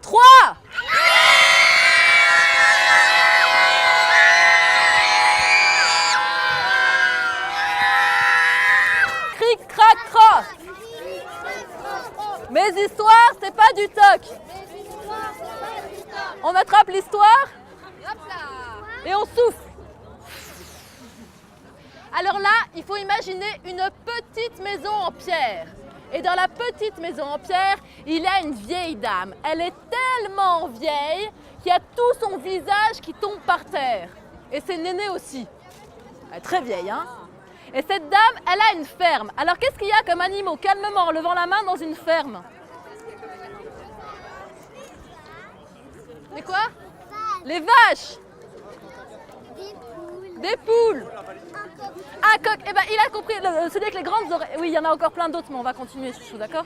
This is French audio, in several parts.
3. Cric, crac, croc. Mes histoires, c'est pas du toc. On attrape l'histoire et on souffle. Alors là, il faut imaginer une petite maison en pierre. Et dans la petite maison en pierre, il y a une vieille dame. Elle est tellement vieille qu'il y a tout son visage qui tombe par terre. Et c'est Néné aussi. Elle est très vieille, hein? Et cette dame, elle a une ferme. Alors qu'est-ce qu'il y a comme animaux, calmement, en levant la main, dans une ferme? C'est quoi? Les vaches. Des poules. Un coq. Eh ben, il a compris. Celui avec les grandes oreilles. Oui, il y en a encore plein d'autres, mais on va continuer, chouchou, d'accord?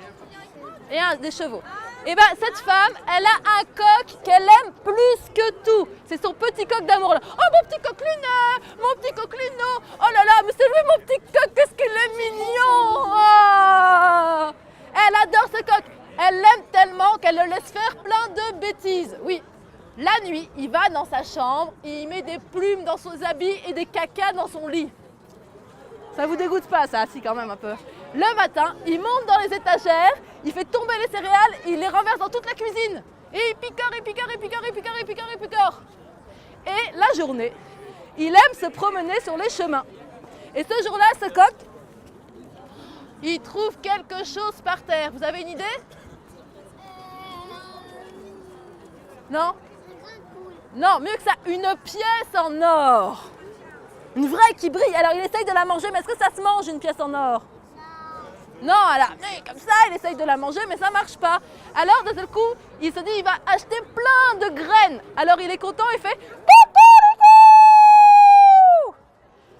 Et des chevaux. Eh ben, cette femme, elle a un coq qu'elle aime plus que tout. C'est son petit coq d'amour là. Oh, mon petit coquelinou, mon petit coquelinou. Oh là là, mais c'est lui mon petit coq, qu'est-ce qu'il est mignon. Oh, elle adore ce coq. Elle l'aime tellement qu'elle le laisse faire plein de bêtises. Oui. La nuit, il va dans sa chambre, il met des plumes dans ses habits et des cacas dans son lit. Ça vous dégoûte pas, ça? Si, quand même un peu. Le matin, il monte dans les étagères, il fait tomber les céréales, il les renverse dans toute la cuisine. Et il picore, il picore, il picore, il picore, il picore, il picore. Et la journée, il aime se promener sur les chemins. Et ce jour-là, ce coq, il trouve quelque chose par terre. Vous avez une idée? Non? Non, mieux que ça, une pièce en or. Une vraie qui brille. Alors il essaye de la manger, mais est-ce que ça se mange une pièce en or? Non, alors, comme ça, il essaye de la manger, mais ça marche pas. Alors, d'un seul coup, il se dit, il va acheter plein de graines. Alors il est content, il fait coucou.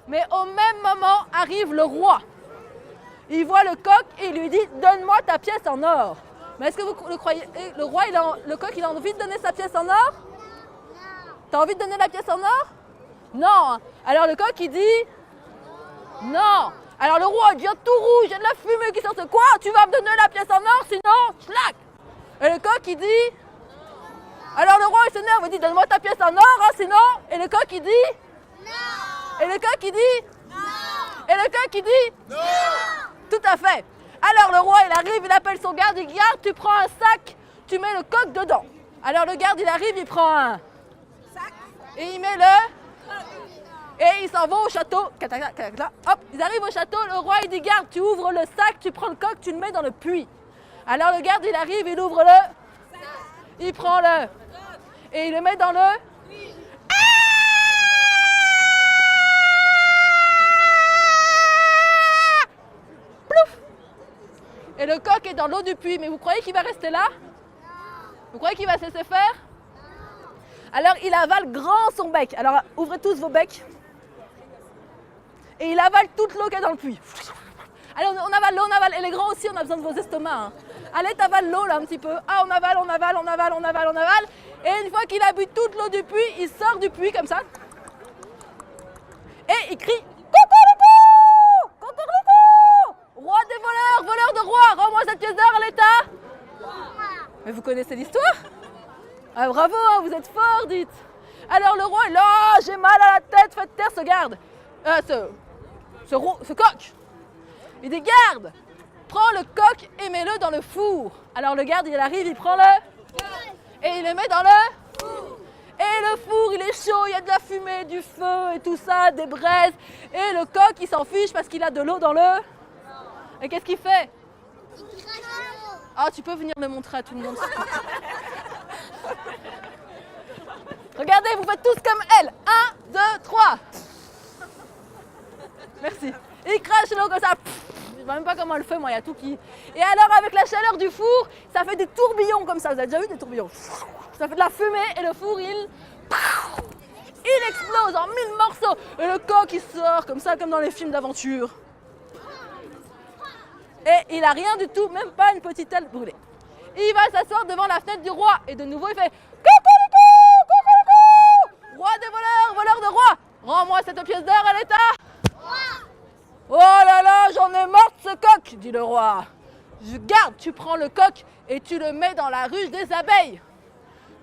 Mais au même moment arrive le roi. Il voit le coq et il lui dit, donne-moi ta pièce en or. Mais est-ce que vous le croyez? Le roi, le coq, il a envie de donner sa pièce en or? T'as envie de donner la pièce en or? Non. Alors le coq, il dit non. Alors le roi, il devient tout rouge, il y a de la fumée qui sort. C'est quoi? Tu vas me donner la pièce en or, sinon, schlac. Et le coq, il dit. Alors le roi, il s'énerve, il dit, donne-moi ta pièce en or, hein, sinon. Et le coq, il dit non. Et le coq, il dit non. Et le coq, il dit non. Tout à fait. Alors le roi, il arrive, il appelle son garde, il dit, garde, tu prends un sac, tu mets le coq dedans. Alors le garde, il arrive, il prend un et il met et ils s'en vont au château. Hop, ils arrivent au château, le roi il dit garde, tu ouvres le sac, tu prends le coq, tu le mets dans le puits. Alors le garde il arrive, il ouvre il prend et il le met dans puits. Plouf. Et le coq est dans l'eau du puits, mais vous croyez qu'il va rester là? Vous croyez qu'il va se laisser faire? Alors il avale grand son bec. Alors ouvrez tous vos becs. Et il avale toute l'eau qu'il y a dans le puits. Allez, on avale l'eau, on avale. Et les grands aussi, on a besoin de vos estomacs. Hein. Allez, t'avales l'eau là un petit peu. Ah, on avale, on avale, on avale, on avale, on avale. Et une fois qu'il a bu toute l'eau du puits, il sort du puits comme ça. Et il crie Cocorico! Cocorico! Roi des voleurs, voleur de roi, rends-moi cette pièce d'or à l'État. Mais vous connaissez l'histoire? Ah, bravo, hein, vous êtes fort, dites. Alors le roi est là, j'ai mal à la tête, faites taire ce garde. Ce coq. Il dit garde, prends le coq et mets-le dans le four. Alors le garde, il arrive, il prend et il le met dans le four. Et le four, il est chaud, il y a de la fumée, du feu et tout ça, des braises. Et le coq, il s'en fiche parce qu'il a de l'eau dans Et qu'est-ce qu'il fait? Ah, tu peux venir me montrer à tout le monde. Regardez, vous faites tous comme elle. 1, 2, 3. Merci. Il crache l'eau comme ça. Je ne sais même pas comment elle fait, moi, il y a tout qui... Et alors, avec la chaleur du four, ça fait des tourbillons comme ça. Vous avez déjà vu des tourbillons? Ça fait de la fumée et le four, il explose en 1000 morceaux. Et le coq, il sort comme ça, comme dans les films d'aventure. Et il n'a rien du tout, même pas une petite aile brûlée. Il va s'asseoir devant la fenêtre du roi. Et de nouveau, il fait Cocorico, cocorico, roi des voleurs, voleur de roi, rends-moi cette pièce d'or à l'État. Oh là là, j'en ai marre de ce coq, dit le roi. Garde, tu prends le coq et tu le mets dans la ruche des abeilles.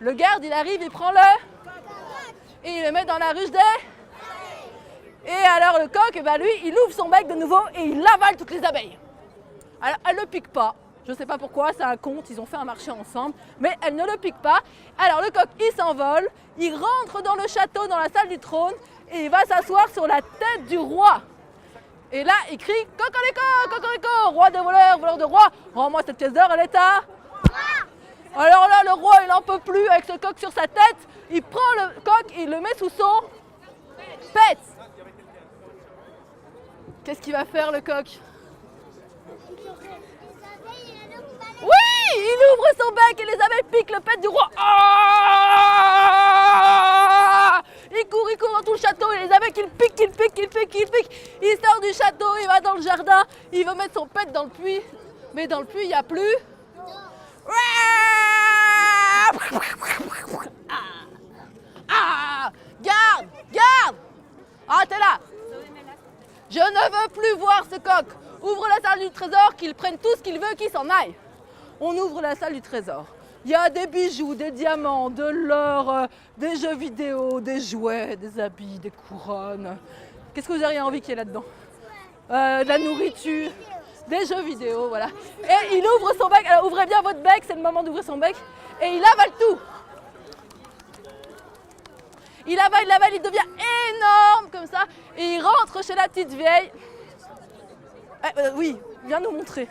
Le garde, il arrive, il prend le... Et il le met dans la ruche des... Et alors le coq, lui, il ouvre son bec de nouveau et il avale toutes les abeilles. Alors, elle ne le pique pas. Je ne sais pas pourquoi, c'est un conte, ils ont fait un marché ensemble. Mais elle ne le pique pas. Alors le coq, il s'envole, il rentre dans le château, dans la salle du trône, et il va s'asseoir sur la tête du roi. Et là, il crie « Cocorico, cocorico, roi des voleurs, voleur de roi, rends-moi cette pièce d'or, elle est à... » Alors là, le roi, il n'en peut plus avec ce coq sur sa tête. Il prend le coq, il le met sous son pet. Qu'est-ce qu'il va faire, le coq? Oui, il ouvre son bec et les abeilles piquent le pet du roi. Ah, il court dans tout le château et les abeilles qu'il pique. Il sort du château, il va dans le jardin, il veut mettre son pet dans le puits. Mais dans le puits, il n'y a plus... Ah, garde. Ah, t'es là. Je ne veux plus voir ce coq. Ouvre la salle du trésor, qu'il prenne tout ce qu'il veut, qu'il s'en aille. On ouvre la salle du trésor. Il y a des bijoux, des diamants, de l'or, des jeux vidéo, des jouets, des habits, des couronnes. Qu'est-ce que vous auriez envie qu'il y ait là-dedans? De la nourriture, des jeux vidéo, voilà. Et il ouvre son bec. Alors ouvrez bien votre bec, c'est le moment d'ouvrir son bec. Et il avale tout. Il avale, il devient énorme comme ça. Et il rentre chez la petite vieille. Oui, viens nous montrer.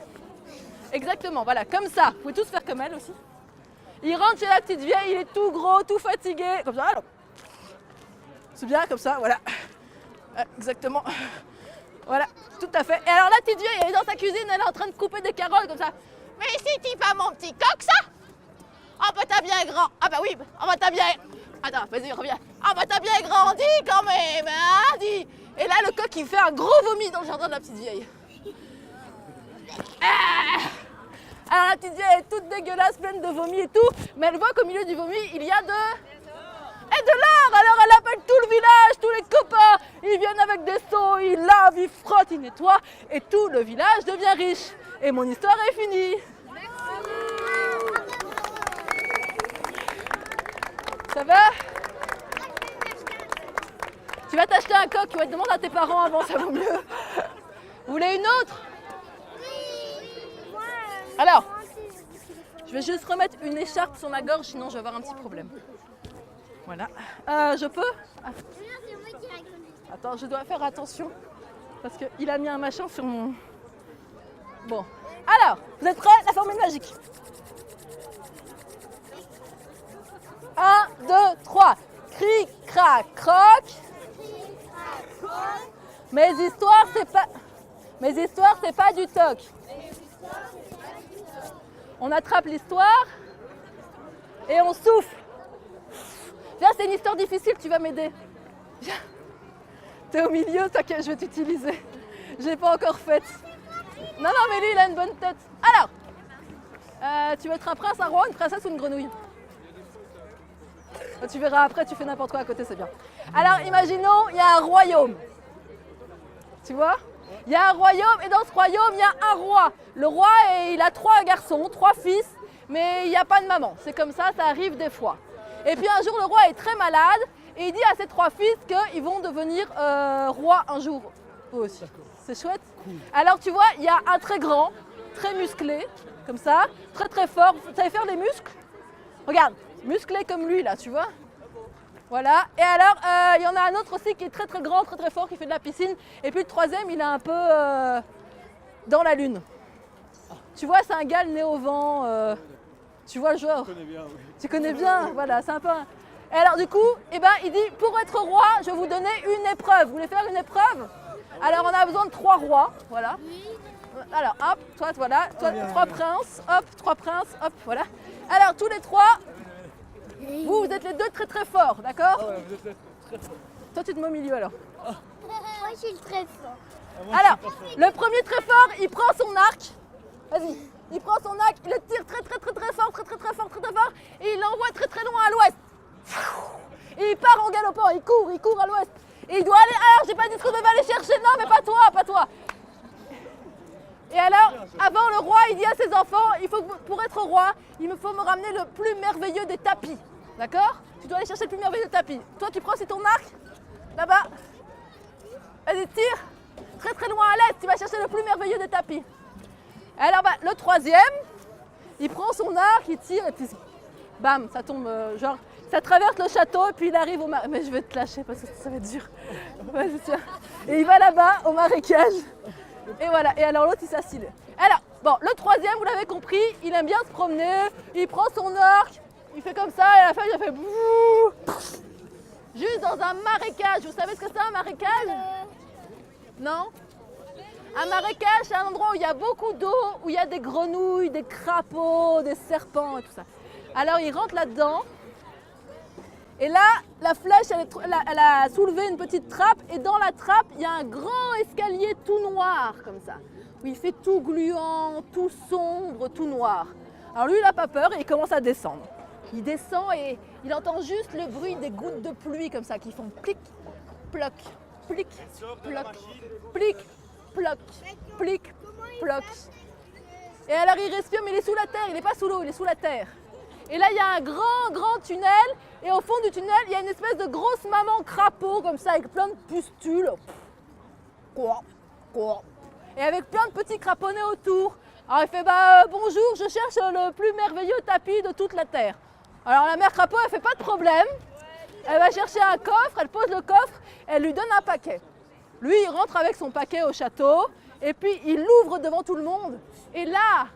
Exactement, voilà, comme ça. Vous pouvez tous faire comme elle aussi. Il rentre chez la petite vieille, il est tout gros, tout fatigué. Comme ça, alors. C'est bien, comme ça, voilà. Exactement. Voilà, tout à fait. Et alors la petite vieille, elle est dans sa cuisine, elle est en train de couper des carottes comme ça. Mais c'est pas mon petit coq, ça? Ah bah t'as bien grand. Ah bah oui, ah bah t'as bien... Attends, vas-y, reviens. Ah bah t'as bien grandi quand même, hein, dis. Et là, le coq, il fait un gros vomi dans le jardin de la petite vieille. Alors la petite vieille est toute dégueulasse, pleine de vomi et tout, mais elle voit qu'au milieu du vomi, il y a de l'or. Alors elle appelle tout le village, tous les copains, ils viennent avec des seaux, ils lavent, ils frottent, ils nettoient, et tout le village devient riche. Et mon histoire est finie. Ça va? Tu vas t'acheter un coq, tu vas te demander à tes parents avant, ça vaut mieux. Vous voulez une autre? Alors, je vais juste remettre une écharpe sur ma gorge, sinon je vais avoir un petit problème. Voilà. Je peux? Attends, je dois faire attention, parce qu'il a mis un machin sur mon... Bon. Alors, vous êtes prêts? La formule magique. 1, 2, 3. Cric, crac, croc. Mes histoires, c'est pas du toc. On attrape l'histoire et on souffle. Viens, c'est une histoire difficile, tu vas m'aider. Viens. T'es au milieu, t'inquiète, je vais t'utiliser. Je l'ai pas encore faite. Non, mais lui, il a une bonne tête. Alors, tu veux être un prince, un roi, une princesse ou une grenouille? Tu verras après, tu fais n'importe quoi à côté, c'est bien. Alors, imaginons, il y a un royaume. Tu vois? Il y a un royaume et dans ce royaume, il y a un roi. Le roi, il a 3 garçons, 3 fils, mais il n'y a pas de maman. C'est comme ça arrive des fois. Et puis un jour, le roi est très malade et il dit à ses 3 fils qu'ils vont devenir rois un jour eux aussi. C'est chouette. Cool. Alors tu vois, il y a un très grand, très musclé, comme ça, très très fort. Vous savez faire des muscles? Regarde, musclé comme lui là, tu vois? Voilà, et alors il y en a un autre aussi qui est très très grand, très très fort, qui fait de la piscine. Et puis le troisième, il est un peu dans la lune. Tu vois, c'est un gars né au vent. Tu vois le genre? Je connais bien, oui. Tu connais bien, voilà, c'est un peu un... Et alors du coup, il dit, pour être roi, je vais vous donner une épreuve. Vous voulez faire une épreuve? Alors on a besoin de 3 rois, voilà. Alors hop, toi, voilà, toi, 3 princes, hop, 3 princes, hop, voilà. Alors tous les 3... Vous êtes les 2 très très forts, d'accord? Ah ouais, vous êtes très forts. Toi, tu te mets au milieu alors. Moi, je suis le très fort. Alors, le premier très fort, il prend son arc. Vas-y, il prend son arc, il le tire très très très très fort, très fort, et il l'envoie très très loin à l'ouest. Et il part en galopant, il court à l'ouest. Et il doit aller. Alors, j'ai pas dit ce qu'on devait aller chercher. Non, mais pas toi. Et alors, avant le roi, il dit à ses enfants, pour être roi, il me faut me ramener le plus merveilleux des tapis. D'accord? Tu dois aller chercher le plus merveilleux tapis. Toi, tu prends aussi ton arc. Là-bas. Vas-y, tire. Très très loin à l'est, tu vas chercher le plus merveilleux des tapis. Alors, le troisième, il prend son arc, il tire et puis bam, ça tombe, genre, ça traverse le château et puis il arrive au marécage. Mais je vais te lâcher parce que ça va être dur. Vas-y, tiens. Et il va là-bas, au marécage. Et voilà, et alors l'autre, il s'assile. Alors, bon, le troisième, vous l'avez compris, il aime bien se promener, il prend son arc, il fait comme ça, et à la fin, il a fait bouh, juste dans un marécage. Vous savez ce que c'est un marécage? Non? Un marécage, c'est un endroit où il y a beaucoup d'eau, où il y a des grenouilles, des crapauds, des serpents et tout ça. Alors il rentre là-dedans. Et là, la flèche, elle a soulevé une petite trappe. Et dans la trappe, il y a un grand escalier tout noir, comme ça. Où il fait tout gluant, tout sombre, tout noir. Alors lui, il n'a pas peur et il commence à descendre. Il descend et il entend juste le bruit des gouttes de pluie, comme ça, qui font plic, ploc, plic, ploc, plic, ploc, plic, ploc. Et alors il respire, mais il est sous la terre, il n'est pas sous l'eau, il est sous la terre. Et là, il y a un grand tunnel, et au fond du tunnel, il y a une espèce de grosse maman crapaud, comme ça, avec plein de pustules. Quoi, quoi. Et avec plein de petits craponnets autour. Alors il fait, bonjour, je cherche le plus merveilleux tapis de toute la terre. Alors la mère crapaud, elle fait pas de problème. Elle va chercher un coffre, elle pose le coffre, elle lui donne un paquet. Lui, il rentre avec son paquet au château, et puis il l'ouvre devant tout le monde. Et là,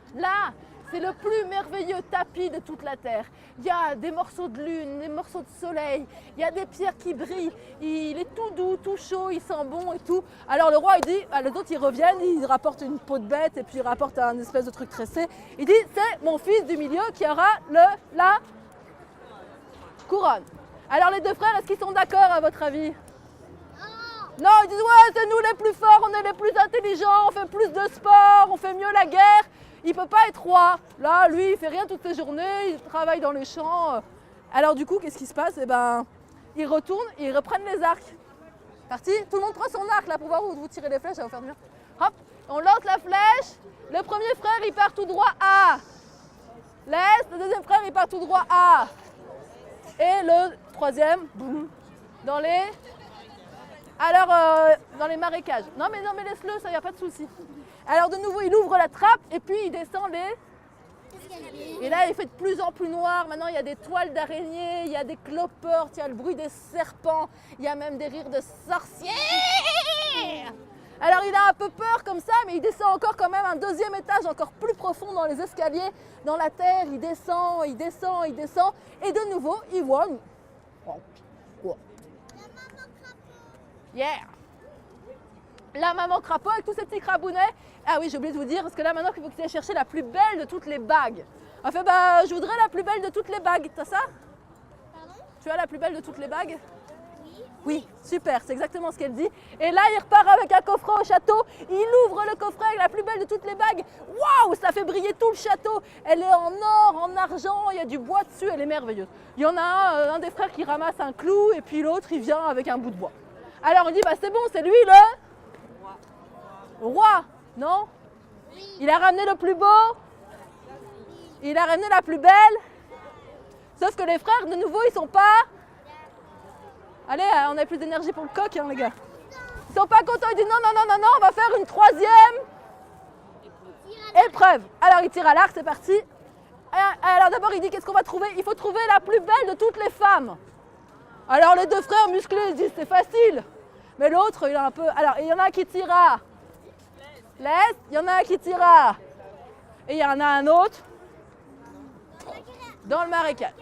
c'est le plus merveilleux tapis de toute la terre. Il y a des morceaux de lune, des morceaux de soleil, il y a des pierres qui brillent, il est tout doux, tout chaud, il sent bon et tout. Alors le roi, il dit, les autres, ils reviennent, ils rapportent une peau de bête et puis ils rapportent un espèce de truc tressé. Il dit, c'est mon fils du milieu qui aura la couronne. Alors les deux frères, est-ce qu'ils sont d'accord à votre avis? Non, ils disent, ouais, c'est nous les plus forts, on est les plus intelligents, on fait plus de sport, on fait mieux la guerre. Il ne peut pas être roi. Là, lui, il fait rien toutes ses journées, il travaille dans les champs. Alors du coup, qu'est-ce qui se passe? Ils retournent et ils reprennent les arcs. Parti? Tout le monde prend son arc là pour voir où vous tirez les flèches, ça va vous faire du bien. Hop, on lance la flèche. Le premier frère, il part tout droit à l'est. Le deuxième frère, il part tout droit à. Et le troisième, boum, dans les... Alors, dans les marécages. Non mais laisse-le, ça, y a pas de souci. Alors de nouveau, il ouvre la trappe et puis il descend les... Et là, il fait de plus en plus noir. Maintenant, il y a des toiles d'araignées, il y a des cloportes, il y a le bruit des serpents, il y a même des rires de sorcières. Alors il a un peu peur comme ça, mais il descend encore quand même un deuxième étage encore plus profond dans les escaliers, dans la terre. Il descend, il descend, il descend. Et de nouveau, il voit... Yeah! La maman crapaud avec tous ces petits crabounets. Ah oui, j'ai oublié de vous dire, parce que là maintenant, il faut qu'il aille chercher la plus belle de toutes les bagues. Elle fait, je voudrais la plus belle de toutes les bagues. T'as ça? Pardon? Tu as la plus belle de toutes les bagues? Oui. Oui, super, c'est exactement ce qu'elle dit. Et là, il repart avec un coffret au château. Il ouvre le coffret avec la plus belle de toutes les bagues. Waouh, ça fait briller tout le château. Elle est en or, en argent, il y a du bois dessus, elle est merveilleuse. Il y en a un des frères qui ramasse un clou et puis l'autre, il vient avec un bout de bois. Alors on dit, c'est bon, c'est lui le roi, non? Oui. Il a ramené le plus beau, il a ramené la plus belle. Sauf que les frères, de nouveau, ils sont pas... Allez, on a plus d'énergie pour le coq, hein, les gars. Ils sont pas contents, ils disent non, on va faire une troisième épreuve. Alors il tire à l'arc, c'est parti. Alors d'abord il dit, qu'est-ce qu'on va trouver? Il faut trouver la plus belle de toutes les femmes. Alors les deux frères musclés, ils disent, c'est facile. Mais l'autre, il a un peu... Alors, il y en a un qui tire à l'est, il y en a un qui tire à... Et il y en a un autre dans le marécage.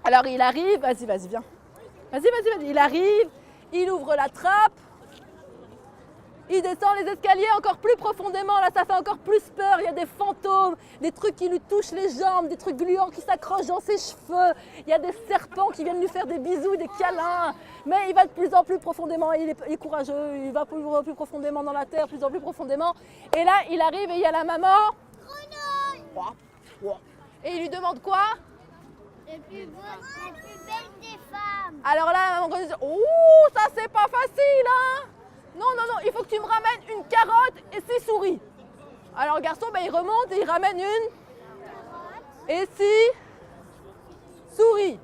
Alors, il arrive... Vas-y, viens. Vas-y. Il arrive, il ouvre la trappe. Il descend les escaliers encore plus profondément. Là, ça fait encore plus peur. Il y a des fantômes, des trucs qui lui touchent les jambes, des trucs gluants qui s'accrochent dans ses cheveux. Il y a des serpents qui viennent lui faire des bisous, des câlins. Mais il va de plus en plus profondément. Il est courageux. Il va plus profondément dans la terre, plus en plus profondément. Et là, il arrive et il y a la maman. Et il lui demande quoi? La plus belle des femmes. Alors là, la maman dit, oh, ça c'est pas facile, hein? Non, il faut que tu me ramènes une carotte et 6 souris. Alors le garçon, il remonte et il ramène une et 6 souris.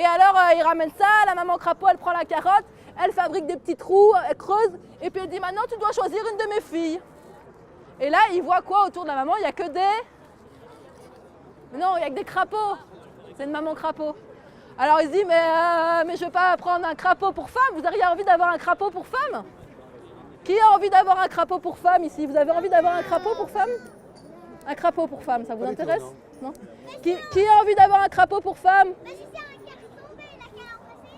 Et alors, il ramène ça, la maman crapaud, elle prend la carotte, elle fabrique des petits trous, elle creuse, et puis elle dit maintenant tu dois choisir une de mes filles. Et là, il voit quoi autour de la maman? Il n'y a que des... Non, il n'y a que des crapauds. C'est une maman crapaud. Alors il se dit mais je ne vais pas prendre un crapaud pour femme. Vous auriez envie d'avoir un crapaud pour femme? Qui a envie d'avoir un crapaud pour femme ici? Vous avez envie d'avoir un crapaud pour femme? Un crapaud pour femme, ça vous intéresse? Non. Qui a envie d'avoir un crapaud pour femme? Mais si c'est un garçon, mais il a qu'à l'embrasser,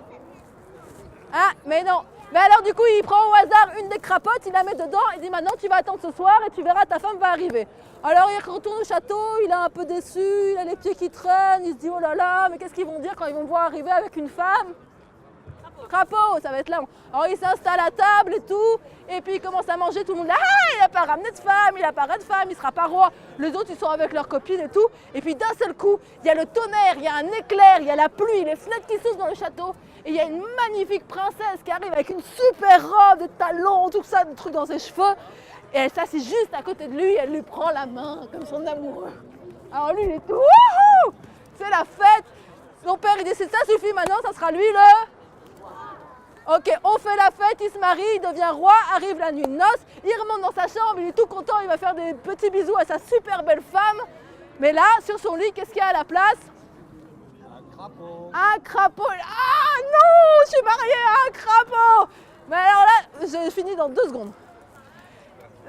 ça Ah, mais non. Mais alors du coup, il prend au hasard une des crapottes, il la met dedans, il dit maintenant tu vas attendre ce soir et tu verras, ta femme va arriver. Alors il retourne au château, il est un peu déçu, il a les pieds qui traînent, il se dit oh là là, mais qu'est-ce qu'ils vont dire quand ils vont me voir arriver avec une femme? Crapaud, ça va être là. Alors il s'installe à table et tout, et puis il commence à manger, tout le monde là, ah, il n'a pas ramené de femme, il apparaît de femme, il sera pas roi. Les autres ils sont avec leurs copines et tout, et puis d'un seul coup, il y a le tonnerre, il y a un éclair, il y a la pluie, les fenêtres qui s'ouvrent dans le château, et il y a une magnifique princesse qui arrive avec une super robe, des talons, tout ça, des trucs dans ses cheveux, et elle s'assied juste à côté de lui, et elle lui prend la main comme son amoureux. Alors lui il est tout, wouhou, c'est la fête. Son père il décide ça suffit maintenant, ça sera lui le... Ok, on fait la fête, il se marie, il devient roi, arrive la nuit de noces, il remonte dans sa chambre, il est tout content, il va faire des petits bisous à sa super belle femme. Mais là, sur son lit, qu'est-ce qu'il y a à la place? Un crapaud. Un crapaud. Ah non, je suis mariée à un crapaud. Mais alors là, je finis dans 2 secondes.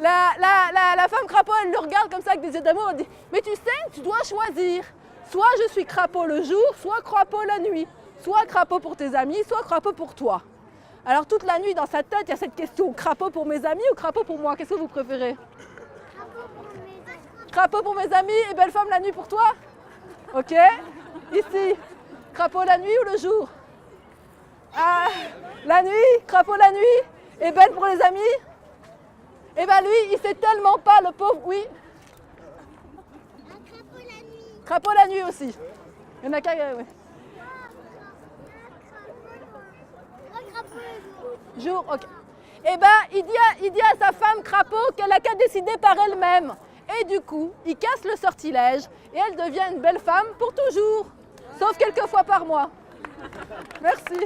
La femme crapaud, elle le regarde comme ça avec des yeux d'amour, elle dit mais tu sais, tu dois choisir. Soit je suis crapaud le jour, soit crapaud la nuit. Soit crapaud pour tes amis, soit crapaud pour toi. Alors toute la nuit dans sa tête, il y a cette question, crapaud pour mes amis ou crapaud pour moi? Qu'est-ce que vous préférez? Crapaud pour mes amis et belle femme la nuit pour toi? Ok. Ici, crapaud la nuit ou le jour? Ah, la nuit, crapaud la nuit et belle pour les amis? Eh bien lui, il sait tellement pas, le pauvre, oui. Un crapaud la nuit. Crapaud la nuit aussi. Il y en a qu'un, oui. Un crapaud le jour. Jour, ok. Eh bien, il dit à sa femme crapaud qu'elle n'a qu'à décider par elle-même. Et du coup, il casse le sortilège et elle devient une belle femme pour toujours. Sauf quelques fois par mois. Merci.